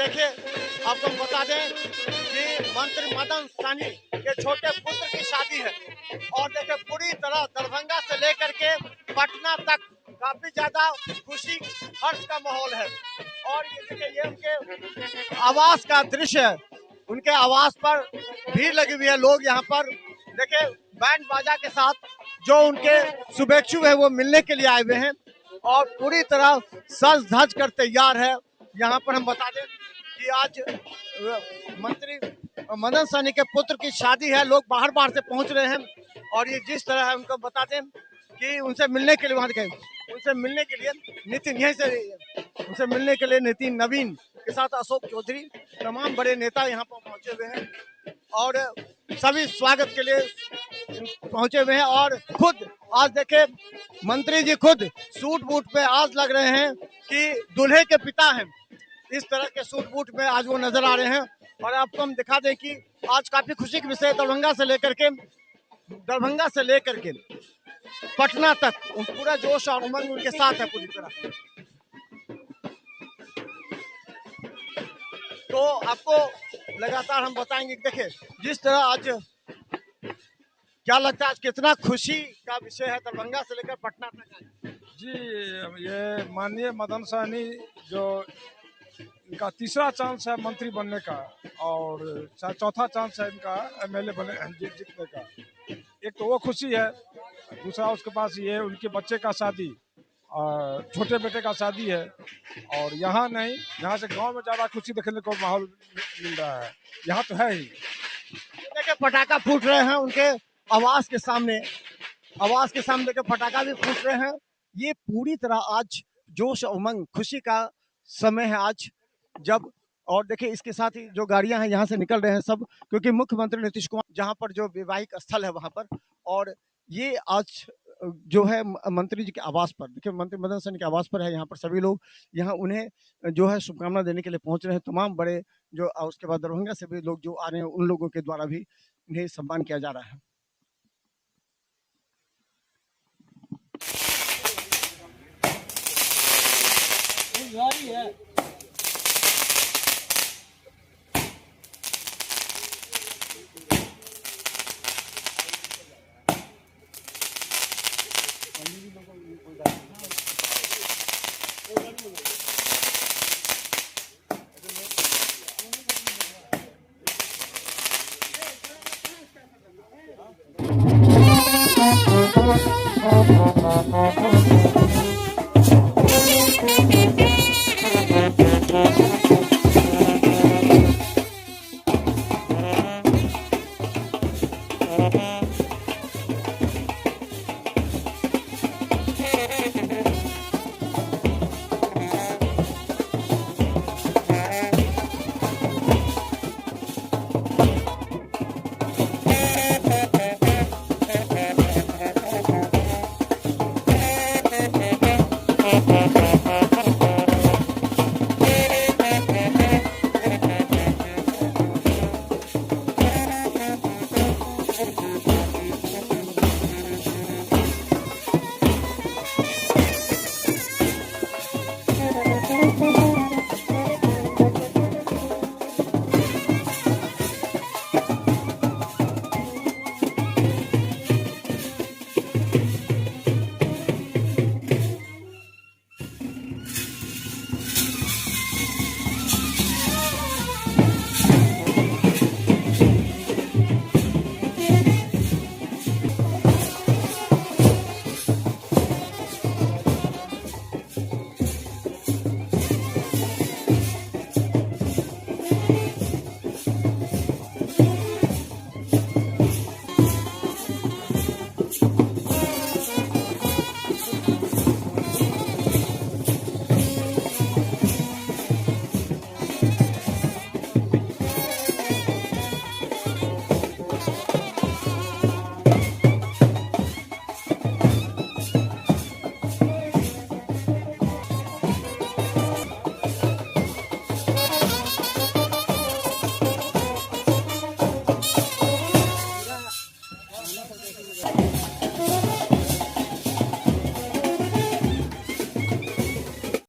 देखिए आपको हम बता दें कि मंत्री मदन सहनी के छोटे पुत्र की शादी है और देखिए पूरी तरह दरभंगा से लेकर के पटना तक काफी ज्यादा खुशी हर्ष का माहौल है। और ये देखिए ये उनके आवास का दृश्य है। उनके आवास पर भीड़ लगी हुई है। लोग यहाँ पर देखिए बैंड बाजा के साथ जो उनके शुभेच्छु है वो मिलने के लिए आए हुए हैं और पूरी तरह सज धज कर तैयार है। यहाँ पर हम बता दें कि आज मंत्री मदन सहनी के पुत्र की शादी है। लोग बाहर बाहर से पहुंच रहे हैं और ये जिस तरह है उनको बता दें कि उनसे मिलने के लिए वहां गए, उनसे मिलने के लिए नितिन यहीं से उनसे मिलने के लिए नितिन, नवीन के साथ अशोक चौधरी, तमाम बड़े नेता यहाँ पर पहुंचे हुए हैं और सभी स्वागत के लिए पहुंचे हुए हैं। और खुद आज देखे मंत्री जी खुद सूट बूट पे आज लग रहे हैं कि दूल्हे के पिता हैं। इस तरह के सूट बूट में आज वो नजर आ रहे हैं। और आपको हम दिखा दें कि आज काफी खुशी के विषय दरभंगा से लेकर के पटना तक पूरा जोश और उमंग उनके साथ है पूरी तरह। तो आपको लगातार हम बताएंगे। देखिए जिस तरह आज क्या लगता है आज कितना खुशी का विषय है दरभंगा से लेकर पटना तक। जी, ये माननीय मदन सहनी जो इनका तीसरा चांस है मंत्री बनने का और चौथा चांस है इनका एमएलए जीतने का। एक तो वो खुशी है, दूसरा उसके पास ये उनके बच्चे का शादी और छोटे बेटे का शादी है। और यहाँ नहीं, यहाँ से गांव में ज़्यादा खुशी देखने को माहौल मिल रहा है। यहाँ तो है ही। देखिए पटाखा फूट रहे हैं उनके आवास के सामने देखिए पटाखा भी फूट रहे हैं। ये पूरी तरह आज जोश उमंग खुशी का समय है आज जब। और देखिए इसके साथ ही जो गाड़ियां हैं यहाँ से निकल रहे हैं सब, क्योंकि मुख्यमंत्री नीतीश कुमार जहाँ पर जो वैवाहिक स्थल है वहां पर। और ये आज जो है मंत्री जी के आवास पर, देखिए मंत्री मदन सहनी के आवास पर है। यहाँ पर सभी लोग यहाँ उन्हें जो है शुभकामना देने के लिए पहुंच रहे हैं। तमाम बड़े जो उसके बाद दरभंगा से भी लोग जो आ रहे हैं उन लोगों के द्वारा भी इन्हें सम्मान किया जा रहा है।